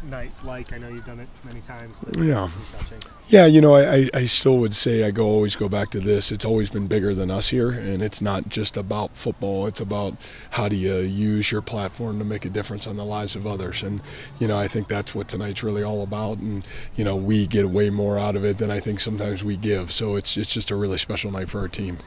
night like? I know you've done it many times. But Yeah. touching. Yeah, I still would say always go back to this. It's always been bigger than us here, and it's not just about football. It's about how do you use your platform to make a difference on the lives of others. And, I think that's what tonight's really all about. And, we get way more out of it than I think sometimes we give. So it's just a really special night for our team.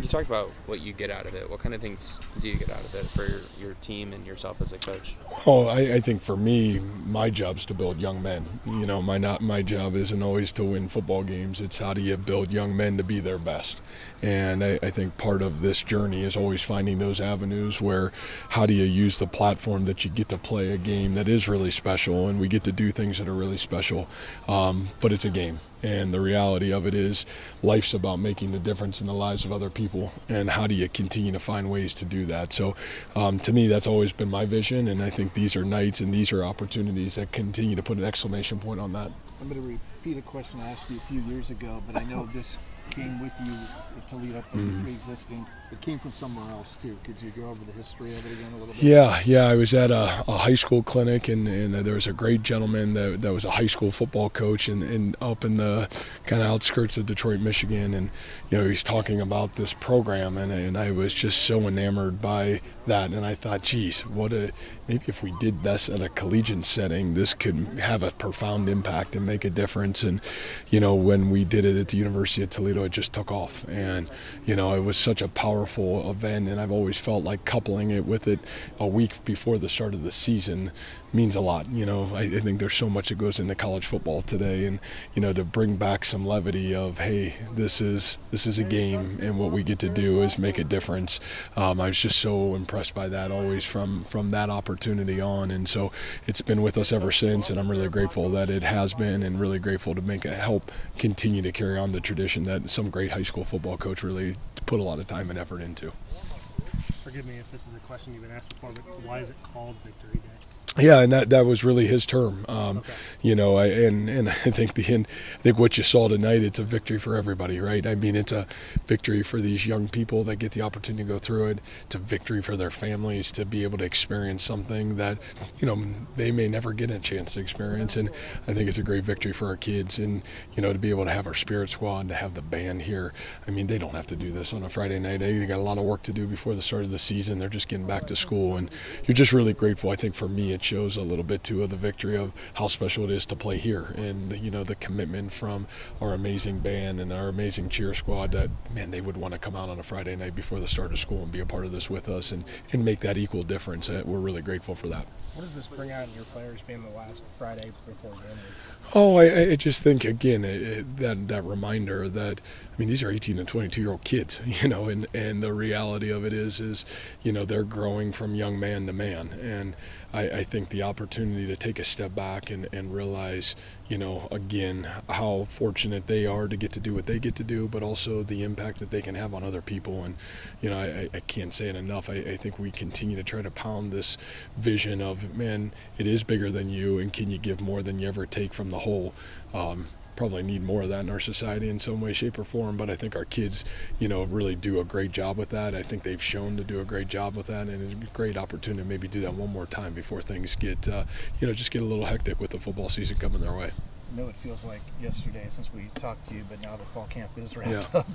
You talked about what you get out of it. What kind of things do you get out of it for your team and yourself as a coach? Oh, I think for me, my job's to build young men. My job isn't always to win football games. It's how do you build young men to be their best. And I think part of this journey is always finding those avenues where how do you use the platform that you get to play a game that is really special, and we get to do things that are really special. But it's a game. And the reality of it is life's about making the difference in the lives of other people, and how do you continue to find ways to do that. So to me, that's always been my vision, and I think these are nights and these are opportunities that continue to put an exclamation point on that. I'm going to repeat a question I asked you a few years ago, but I know this came with you at Toledo from pre-existing. It came from somewhere else too. Could you go over the history of it again a little bit? Yeah. I was at a high school clinic, and there was a great gentleman that was a high school football coach and up in the kind of outskirts of Detroit, Michigan, and he's talking about this program, and I was just so enamored by that, and I thought, geez, maybe if we did this at a collegiate setting, this could have a profound impact and make a difference. And when we did it at the University of Toledo, it just took off, and it was such a powerful event, and I've always felt like coupling it with it a week before the start of the season means a lot. I think there's so much that goes into college football today, and to bring back some levity of, hey, this is a game, and what we get to do is make a difference. I was just so impressed by that always from that opportunity on, and so it's been with us ever since, and I'm really grateful that it has been, and really grateful to help continue to carry on the tradition that some great high school football coach really put a lot of time and effort into. Forgive me if this is a question you've been asked before, but why is it called Victory Day? Yeah, and that was really his term. Okay. And I think what you saw tonight, it's a victory for everybody, right? I mean, it's a victory for these young people that get the opportunity to go through it. It's a victory for their families to be able to experience something that, they may never get a chance to experience. And I think it's a great victory for our kids, and, to be able to have our spirit squad, to have the band here. I mean, they don't have to do this on a Friday night. They got a lot of work to do before the start of the season. They're just getting back to school, and you're just really grateful. I think for me, it shows a little bit too of the victory of how special it is to play here, and the commitment from our amazing band and our amazing cheer squad that, man, they would want to come out on a Friday night before the start of school and be a part of this with us and make that equal difference. We're really grateful for that. What does this bring out in your players being the last Friday before game week? Oh, I just think, again, that reminder that, I mean, these are 18 and 22-year-old kids, and the reality of it is they're growing from young man to man. And I think the opportunity to take a step back and realize, again, how fortunate they are to get to do what they get to do, but also the impact that they can have on other people. And, I can't say it enough. I think we continue to try to pound this vision of, man, it is bigger than you, and can you give more than you ever take from the whole? Probably need more of that in our society in some way, shape, or form, but I think our kids, really do a great job with that. I think they've shown to do a great job with that, and it's a great opportunity to maybe do that one more time before things get, just get a little hectic with the football season coming their way. I know it feels like yesterday since we talked to you, but now the fall camp is wrapped up.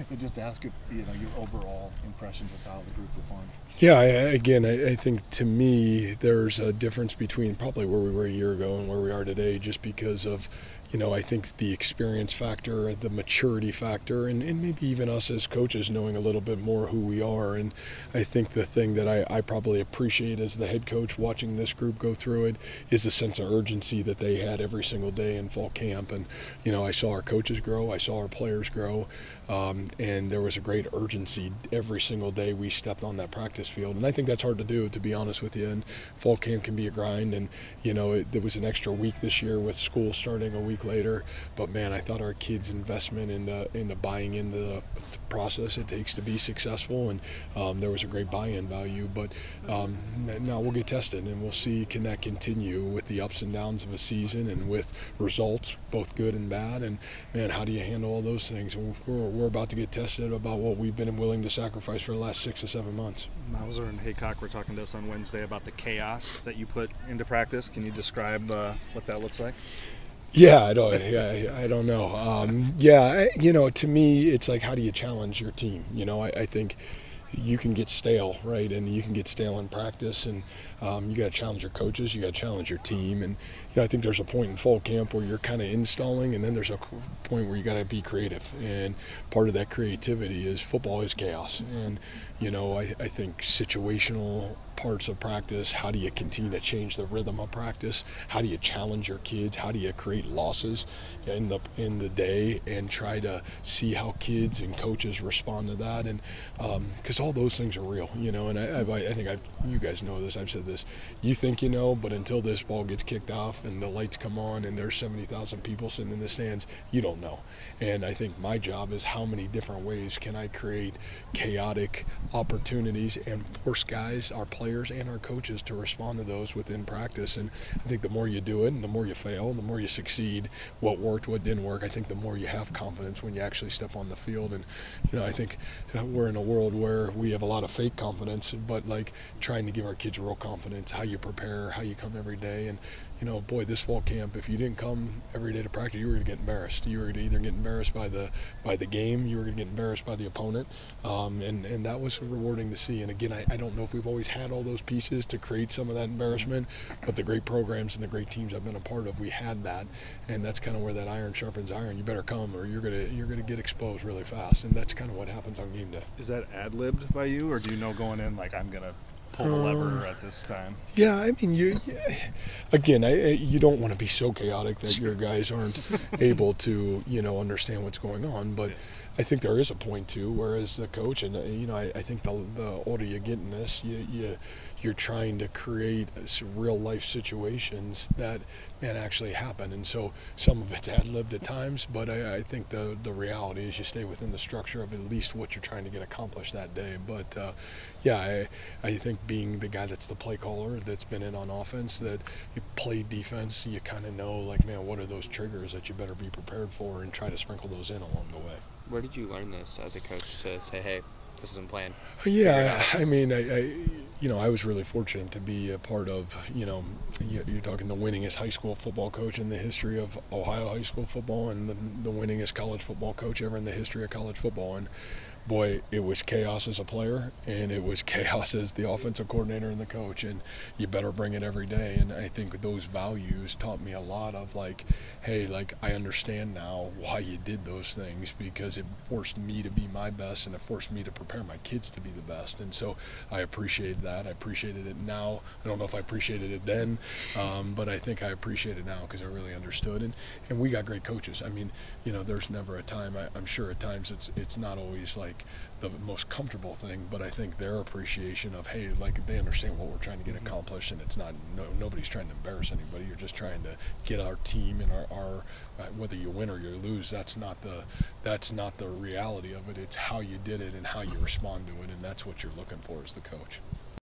But just to ask if, your overall impressions of how the group performed. Yeah, I think to me there's a difference between probably where we were a year ago and where we are today, just because of, I think the experience factor, the maturity factor, and maybe even us as coaches knowing a little bit more who we are. And I think the thing that I probably appreciate as the head coach watching this group go through it is the sense of urgency that they had every single day in fall camp. And, I saw our coaches grow, I saw our players grow, and there was a great urgency every single day we stepped on that practice field. And I think that's hard to do, to be honest with you. And fall camp can be a grind, and, there was an extra week this year with school starting a week later, but man, I thought our kids' investment in the buying into the process it takes to be successful, and there was a great buy-in value. But now we'll get tested, and we'll see, can that continue with the ups and downs of a season and with results results, both good and bad, and man, how do you handle all those things? And we're about to get tested about what we've been willing to sacrifice for the last 6 to 7 months. Mauser and Haycock were talking to us on Wednesday about the chaos that you put into practice. Can you describe what that looks like? Yeah, I don't know. To me, it's like, how do you challenge your team? I think you can get stale, right? And you can get stale in practice, and you got to challenge your coaches, you got to challenge your team, and I think there's a point in fall camp where you're kind of installing, and then there's a point where you got to be creative, and part of that creativity is football is chaos, and I think situational parts of practice, how do you continue to change the rhythm of practice, how do you challenge your kids, how do you create losses in the day and try to see how kids and coaches respond to that, and because all those things are real, and I think you guys know this, I've said this, you think but until this ball gets kicked off and the lights come on and there's 70,000 people sitting in the stands, you don't know. And I think my job is how many different ways can I create chaotic opportunities and force guys, our players and our coaches, to respond to those within practice. And I think the more you do it and the more you fail, the more you succeed, what worked, what didn't work, I think the more you have confidence when you actually step on the field. And I think we're in a world where we have a lot of fake confidence, but like trying to give our kids real confidence, how you prepare, how you come every day. And boy, this fall camp, if you didn't come every day to practice, you were going to get embarrassed. You were going to either get embarrassed by the game, you were going to get embarrassed by the opponent, and that was rewarding to see. And again, I don't know if we've always had all those pieces to create some of that embarrassment, but the great programs and the great teams I've been a part of, we had that, and that's kind of where that iron sharpens iron. You better come, or you're gonna get exposed really fast, and that's kind of what happens on game day. Is that ad-libbed by you, or do you know going in like, I'm gonna pull the lever at this time? Yeah, I mean, you don't want to be so chaotic that your guys aren't able to, understand what's going on. But I think there is a point too, whereas the coach, and I think the older you get in this, you're trying to create real life situations that actually happen, and so some of it's ad-libbed at times, but I think the reality is you stay within the structure of at least what you're trying to get accomplished that day. But I think being the guy that's the play caller, that's been in on offense, that you play defense, you kind of know, like, man, what are those triggers that you better be prepared for, and try to sprinkle those in along the way. Where did you learn this as a coach to say, hey, this isn't planned? Yeah, I mean, I was really fortunate to be a part of, you're talking the winningest high school football coach in the history of Ohio high school football, and the winningest college football coach ever in the history of college football. And boy, it was chaos as a player, and it was chaos as the offensive coordinator and the coach, and you better bring it every day. And I think those values taught me a lot of, like, hey, like, I understand now why you did those things, because it forced me to be my best, and it forced me to prepare my kids to be the best. And so I appreciated that. I appreciated it now. I don't know if I appreciated it then, but I think I appreciate it now because I really understood. And we got great coaches. I mean, there's never a time, I'm sure at times it's not always like the most comfortable thing, but I think their appreciation of, hey, like, they understand what we're trying to get accomplished, and it's not, nobody's trying to embarrass anybody. You're just trying to get our team and our whether you win or you lose, that's not the reality of it. It's how you did it and how you respond to it, and that's what you're looking for as the coach.